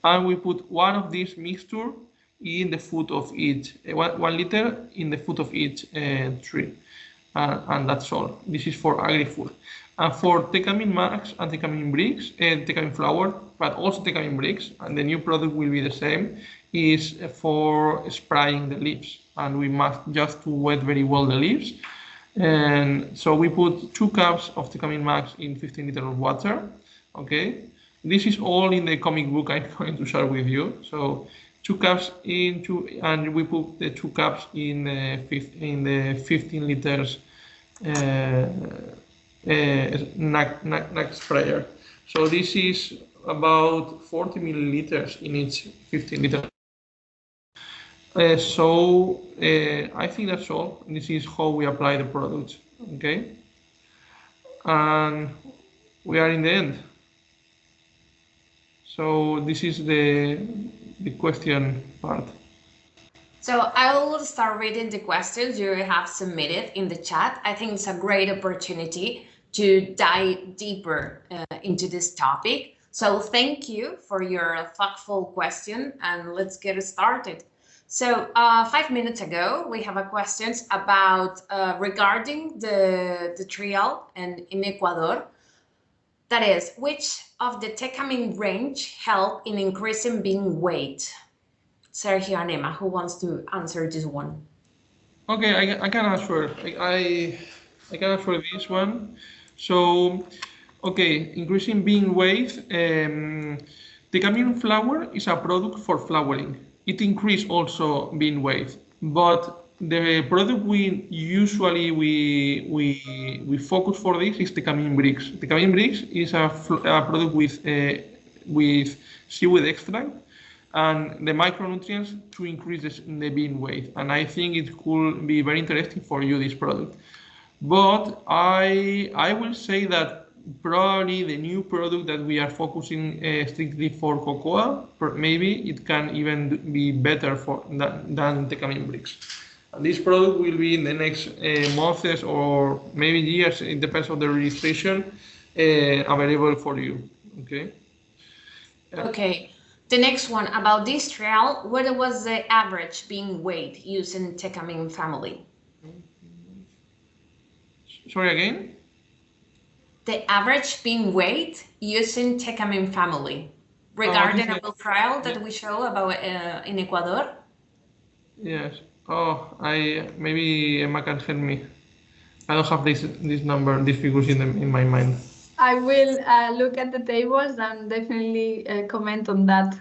And we put one of these mixture in the foot of each, 1 liter in the foot of each tree. And that's all. This is for AgriFull. And for Tecamin max and Tecamin bricks, Tecamin flour, but also Tecamin bricks, and the new product will be the same, is for spraying the leaves. And we must just to wet very well the leaves. And so we put 2 cups of Tecamin max in 15 liters of water. Okay, this is all in the comic book I'm going to share with you. So 2 cups and we put the 2 cups in the 15 liters NAC sprayer. So this is about 40 milliliters in each 15 liters. So I think that's all. This is how we apply the products. Okay, and we are in the end. So this is the question part. So I will start reading the questions you have submitted in the chat. I think it's a great opportunity to dive deeper into this topic. So thank you for your thoughtful question, and let's get started. So 5 minutes ago, we have a questions about regarding the trial in Ecuador. That is, which of the Tecamin range help in increasing bean weight? Sergio and Emma, who wants to answer this one? Okay, I can answer. I can answer this one. So, okay, increasing bean weight. Tecamin flour is a product for flowering. It increases also bean weight, but the product we usually we focus for this is Tecamin bricks. Tecamin bricks is a product with seaweed extract, and the micronutrients to increase the bean weight. And I think it could be very interesting for you, this product. But I will say that probably the new product that we are focusing strictly for cocoa, maybe it can even be better than Tecamin bricks. And this product will be in the next months or maybe years, it depends on the registration, available for you. Okay. Okay. The next one about this trial, what was the average bean weight using Tecamin family? Sorry again? The average bean weight using Tecamin family regarding a trial that we show about in Ecuador. Yes. Oh, maybe Emma can help me. I don't have this number, these figures in my mind. I will look at the tables and definitely comment on that.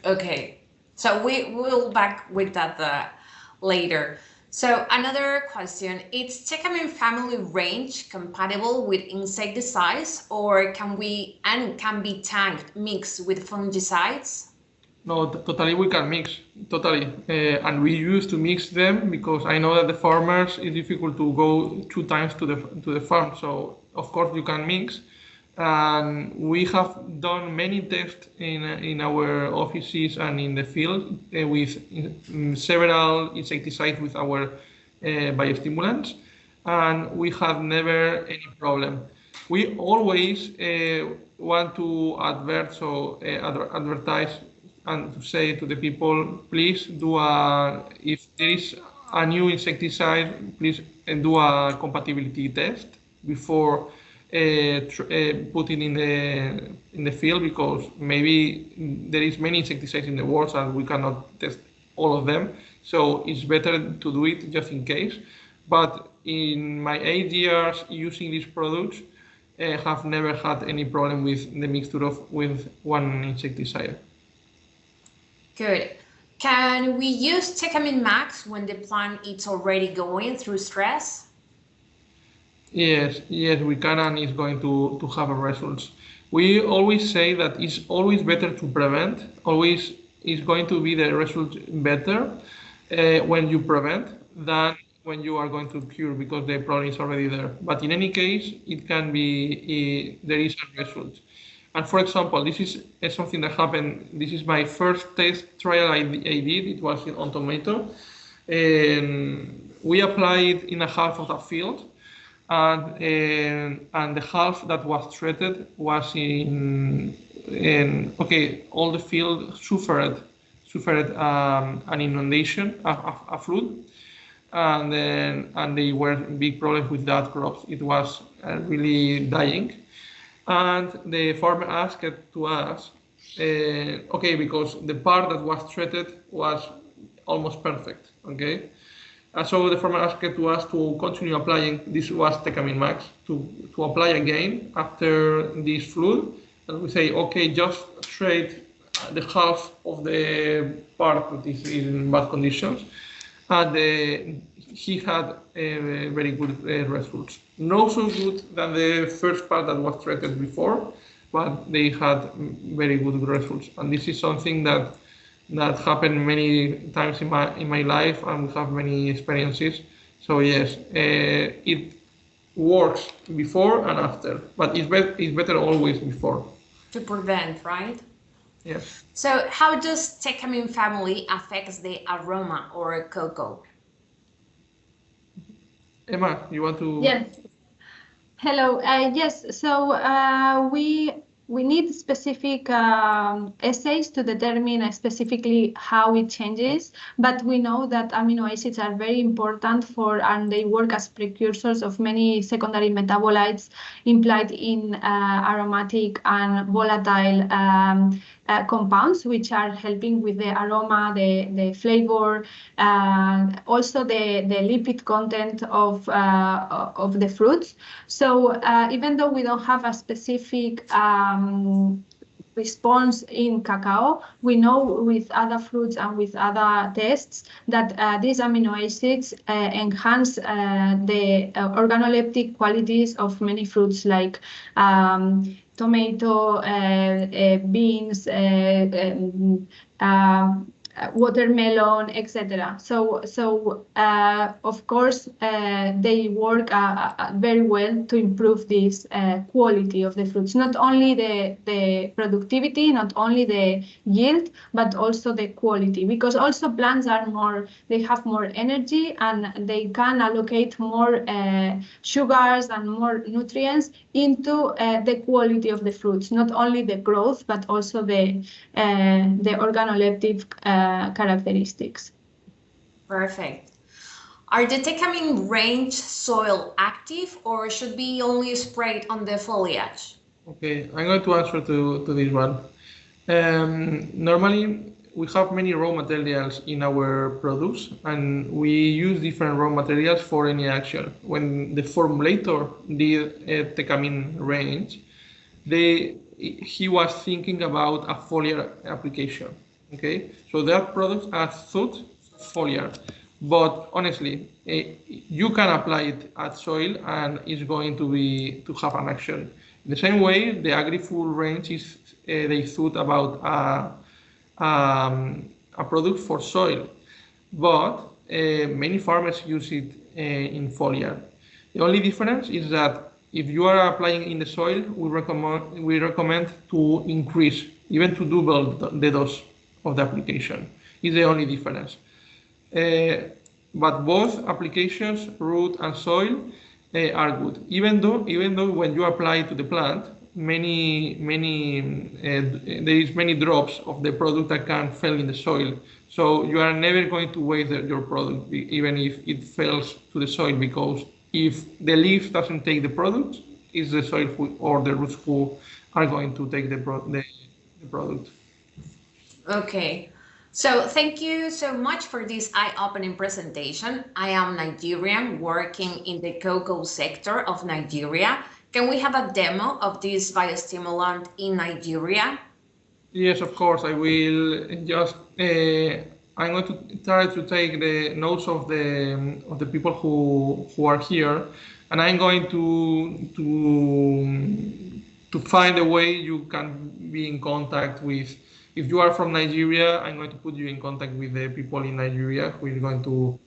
Okay, so we will back with that later. So another question, is Tecamin family range compatible with insecticides, or can be tanked mixed with fungicides? No, totally we can mix, totally. And we used to mix them because I know that the farmers, it's difficult to go 2 times to the farm. So of course you can mix. And we have done many tests in our offices and in the field with several insecticides with our biostimulants, and we have never any problem. We always want to advertise and to say to the people, please do if there is a new insecticide, please do a compatibility test before putting in the field, because maybe there is many insecticides in the world and we cannot test all of them. So it's better to do it just in case. But in my 8 years using these products, I have never had any problem with the mixture with one insecticide. Good. Can we use Tecamin Max when the plant is already going through stress? Yes, we can, and it's going to have results. We always say that it's always better to prevent. Always is going to be the result better when you prevent than when you are going to cure, because the problem is already there. But in any case, it can be there is a result. And for example, this is something that happened. This is my first test trial I did. It was on tomato. We applied in a half of the field. And the half that was treated was all the field suffered an inundation, a flood, and they were big problems with that crops. It was really dying, and the farmer asked to us, because the part that was treated was almost perfect, okay. So the farmer asked to us to continue applying. This was Tecamin Max to apply again after this flood. And we say, okay, just trade the half of the part that is in bad conditions. And he had very good results. Not so good than the first part that was treated before, but they had very good results. And this is something that happened many times in my life, and we have many experiences. So yes, it works before and after, but it's better always before. To prevent, right? Yes. So how does Tecamin family affects the aroma or cocoa? Emma, you want to? Yes. Hello. Yes. So we need specific assays to determine specifically how it changes, but we know that amino acids are very important and they work as precursors of many secondary metabolites implied in aromatic and volatile compounds, which are helping with the aroma, the flavor, also the lipid content of the fruits. So even though we don't have a specific response in cacao. We know with other fruits and with other tests that these amino acids enhance the organoleptic qualities of many fruits like tomato, beans, watermelon, etc. So of course they work very well to improve this quality of the fruits, not only the productivity, not only the yield, but also the quality, because also plants are they have more energy and they can allocate more sugars and more nutrients into the quality of the fruits, not only the growth, but also the organoleptic characteristics. Perfect. Are the Tecamin range soil active or should be only sprayed on the foliage? Okay, I'm going to answer to this one. Normally, we have many raw materials in our products, and we use different raw materials for any action. When the formulator did a Tecamin range, he was thinking about a foliar application. Okay, so that product are thought foliar, but honestly, you can apply it at soil and it's going to have an action. In the same way, the AgriFull range is they thought about a product for soil, but many farmers use it in foliar. The only difference is that if you are applying in the soil, we recommend to increase, even to double the dose of the application. Is the only difference. But both applications, root and soil, are good. Even though when you apply to the plant, there is many drops of the product that can fall in the soil. So you are never going to waste your product, even if it falls to the soil, because if the leaf doesn't take the product, it's the soil or the roots who are going to take the product. Okay. So thank you so much for this eye-opening presentation. I am Nigerian working in the cocoa sector of Nigeria. Can we have a demo of this biostimulant in Nigeria? Yes, of course. I will just. I'm going to try to take the notes of the people who are here, and I'm going to find a way you can be in contact with. If you are from Nigeria, I'm going to put you in contact with the people in Nigeria who is going to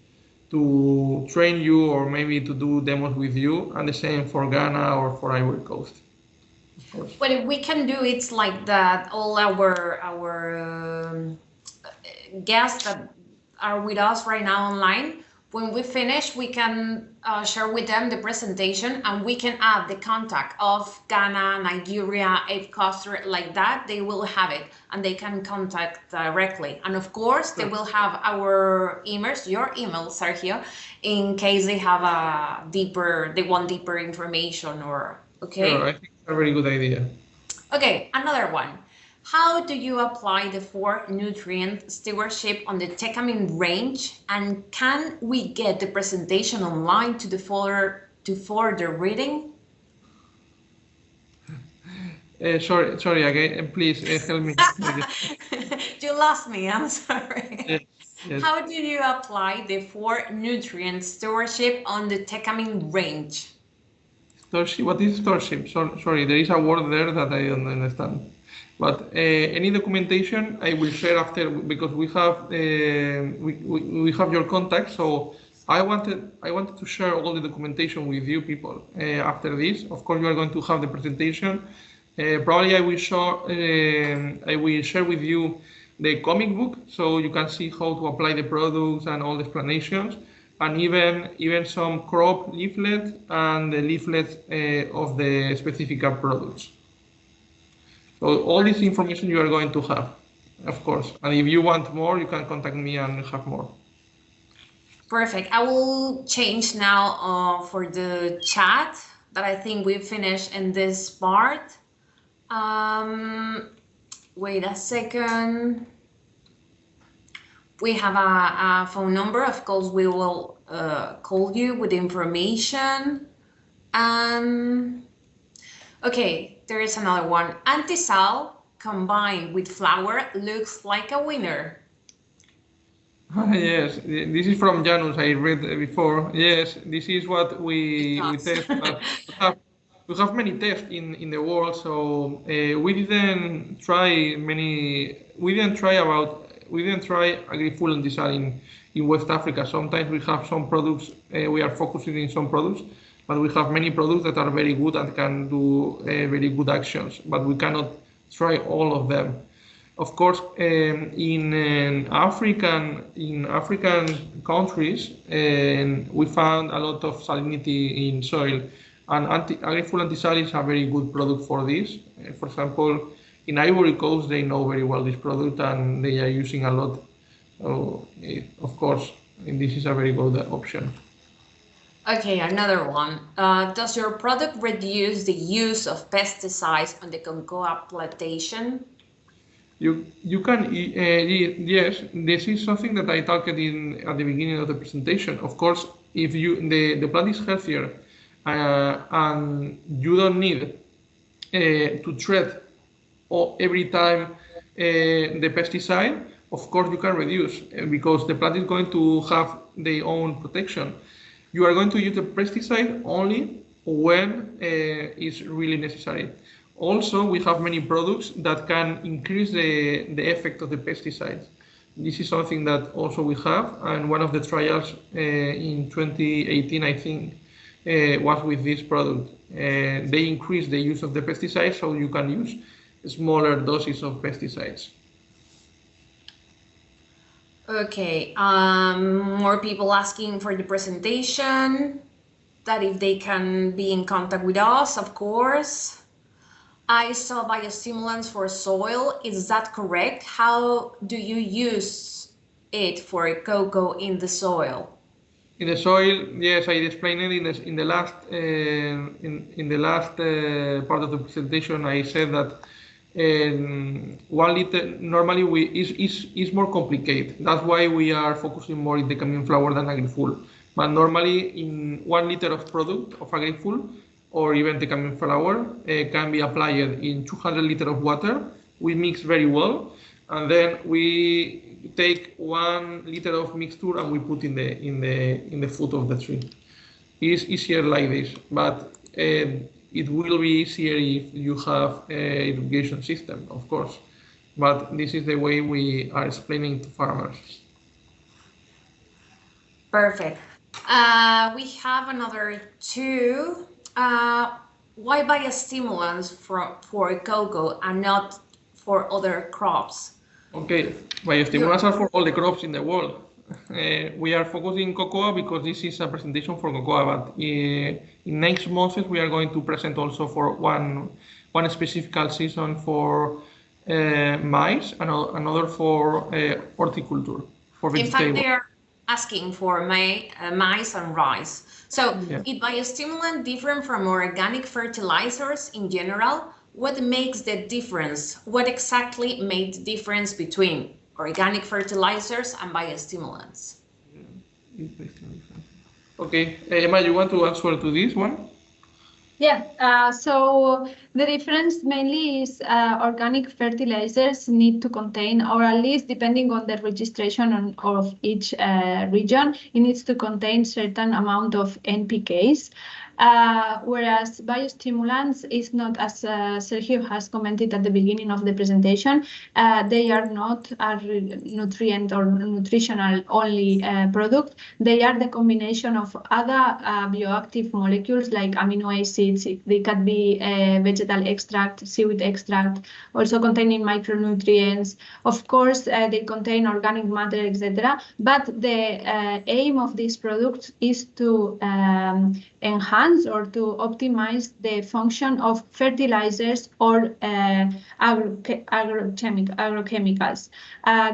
train you or maybe to do demos with you, and the same for Ghana or for Ivory Coast. What we can do, it's like that all our guests that are with us right now online, when we finish, we can share with them the presentation and we can add the contact of Ghana, Nigeria, Ape Coaster, like that. They will have it and they can contact directly. And of course, they will have our emails, your emails, Sergio, in case they have they want deeper information or, okay? Sure, I think it's a very good idea. Okay, another one. How do you apply the 4 nutrient stewardship on the Tecamin range? And can we get the presentation online to further reading? Sorry again, please help me. You lost me, I'm sorry. Yes. How do you apply the 4 nutrient stewardship on the Tecamin range? Stewardship, what is stewardship? Sorry, there is a word there that I don't understand. But any documentation I will share after, because we have your contact. So I wanted to share all the documentation with you people after this. Of course, you are going to have the presentation. Probably I will share with you the comic book, so you can see how to apply the products and all the explanations, and even some crop leaflet and the leaflet of the specific products. So all this information you are going to have, of course. And if you want more, you can contact me and have more. Perfect. I will change now for the chat that I think we finished in this part. Wait a second. We have a phone number. Of course, we will call you with information. Okay, there is another one. Antisal combined with flour looks like a winner. Yes, this is from Janus. I read before. Yes, this is what we test. But we have many tests in the world, so we didn't try many. We didn't try AgriFull design in West Africa. Sometimes we have some products. We are focusing in some products, but we have many products that are very good and can do very good actions. But we cannot try all of them. Of course, in African countries, we found a lot of salinity in soil, and AgriFull Antisal is a very good product for this. For example, in Ivory Coast, they know very well this product and they are using a lot. So, of course, this is a very good option. Okay, another one. Does your product reduce the use of pesticides on the cocoa plantation? You can, yes, this is something that I talked at the beginning of the presentation. Of course, if the plant is healthier and you don't need to treat every time the pesticide, of course you can reduce because the plant is going to have their own protection. You are going to use the pesticide only when it's really necessary. Also, we have many products that can increase the effect of the pesticides. This is something that also we have, and one of the trials in 2018, I think, was with this product. They increase the use of the pesticides, so you can use smaller doses of pesticides. Okay, more people asking for the presentation, that if they can be in contact with us, of course. I saw biostimulants for soil. Is that correct? How do you use it for cocoa in the soil? In the soil, yes, I explained it in the last part of the presentation. I said that 1 liter normally is more complicated. That's why we are focusing more in the Decamine flour than AgriFull. But normally, in 1 liter of product of AgriFull, or even Decamine flour, can be applied in 200 liters of water. We mix very well, and then we take 1 liter of mixture and we put in the foot of the tree. It's easier like this, but it will be easier if you have an irrigation system, of course. But this is the way we are explaining to farmers. Perfect. We have another two. Why biostimulants for cocoa and not for other crops? Okay, biostimulants are for all the crops in the world. We are focusing cocoa because this is a presentation for cocoa, but in next months we are going to present also for one specific season for maize and another for horticulture, for vegetables. In fact, they are asking for maize and rice. So, yeah. Is biostimulant different from organic fertilizers in general? What makes the difference? What exactly made the difference between organic fertilizers and biostimulants? Okay, Emma, you want to answer to this one? Yeah, so the difference mainly is organic fertilizers need to contain, or at least depending on the registration of each region, it needs to contain certain amount of NPKs. Whereas biostimulants is not, as Sergio has commented at the beginning of the presentation, they are not a nutrient or nutritional only product. They are the combination of other bioactive molecules like amino acids. They can be vegetal extract, seaweed extract, also containing micronutrients. Of course, they contain organic matter, etc. But the aim of this product is to enhance or to optimize the function of fertilizers or agrochemicals.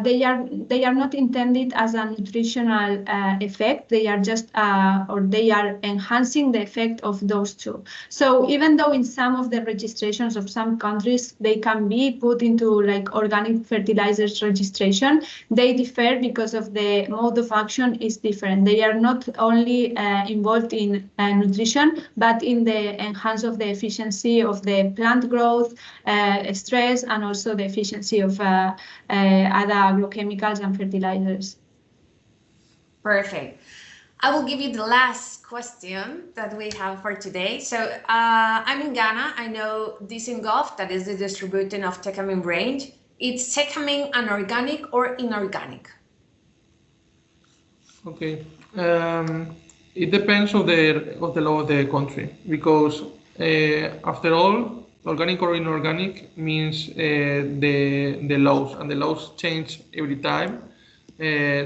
They are not intended as a nutritional effect. They are just or they are enhancing the effect of those two. So even though in some of the registrations of some countries, they can be put into like organic fertilizers registration, they differ because of the mode of action is different. They are not only involved in nutrition, but in the enhance of the efficiency of the plant growth, stress, and also the efficiency of other agrochemicals and fertilizers. Perfect. I will give you the last question that we have for today. So I'm in Ghana. I know Disingolf, that is the distributing of Tecamin range. It's Tecamin an organic or inorganic? Okay. It depends of the law of the country, because after all, organic or inorganic means the laws, and the laws change every time.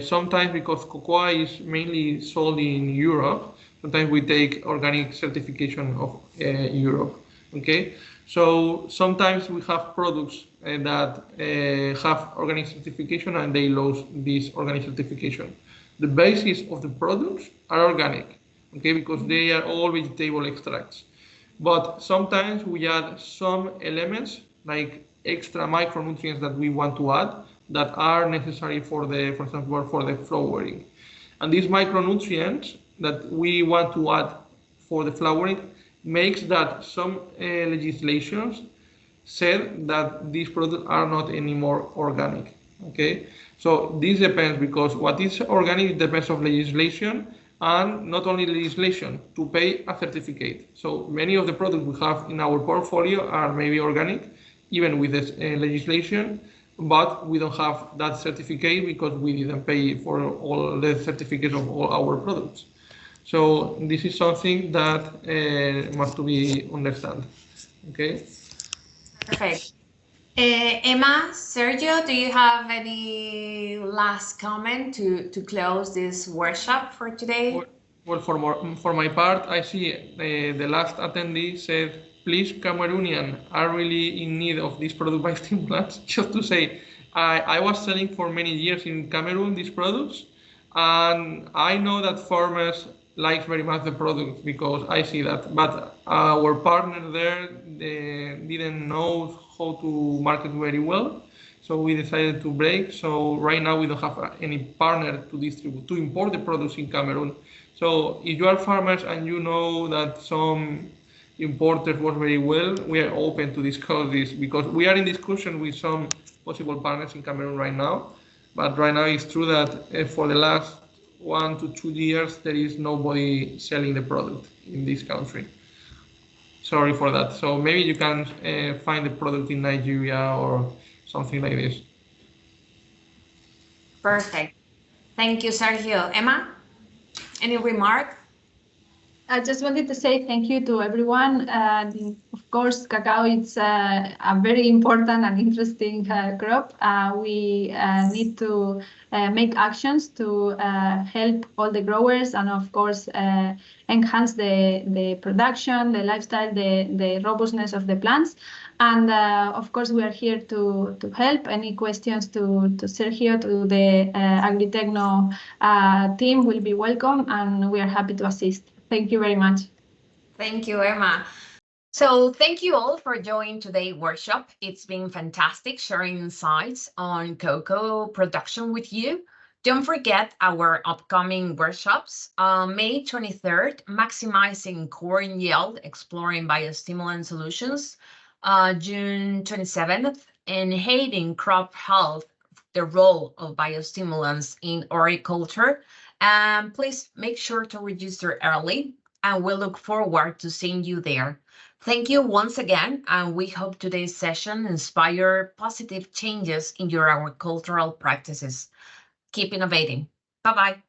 Sometimes because cocoa is mainly sold in Europe, sometimes we take organic certification of Europe. Okay, so sometimes we have products that have organic certification and they lose this organic certification. The basis of the products are organic, okay, because they are all vegetable extracts. But sometimes we add some elements like extra micronutrients that we want to add that are necessary for example, for the flowering. And these micronutrients that we want to add for the flowering makes that some legislations said that these products are not anymore organic. Okay, so this depends, because what is organic depends on legislation, and not only legislation, to pay a certificate. So many of the products we have in our portfolio are maybe organic, even with this legislation, but we don't have that certificate because we didn't pay for all the certificates of all our products. So this is something that must to be understood. Okay. Perfect. Emma, Sergio, do you have any last comment to close this workshop for today? Well, for my part, I see the last attendee said, please, Cameroonian are really in need of this product Biostimulants. Just to say, I was selling for many years in Cameroon these products, and I know that farmers like very much the product because I see that. But our partner there, they didn't know how to market very well, so we decided to break. So right now we don't have any partner to distribute, to import the products in Cameroon. So if you are farmers and you know that some importers work very well, we are open to discuss this, because we are in discussion with some possible partners in Cameroon right now. But right now it's true that for the last 1 to 2 years, there is nobody selling the product in this country. Sorry for that. So maybe you can find the product in Nigeria or something like this. Perfect. Thank you, Sergio. Emma, any remark? I just wanted to say thank you to everyone. Of course, cacao is a very important and interesting crop. We need to make actions to help all the growers and, of course, enhance the production, the lifestyle, the robustness of the plants. And of course, we are here to help. Any questions to Sergio, to the AgriTecno team will be welcome, and we are happy to assist. Thank you very much. Thank you, Emma. So thank you all for joining today's workshop. It's been fantastic sharing insights on cocoa production with you. Don't forget our upcoming workshops. May 23rd, Maximizing Corn Yield, Exploring Biostimulant Solutions. June 27th, Enhancing Crop Health, the role of biostimulants in horticulture. Please make sure to register early, and we look forward to seeing you there. Thank you once again, and we hope today's session inspire positive changes in your agricultural practices. Keep innovating. Bye-bye.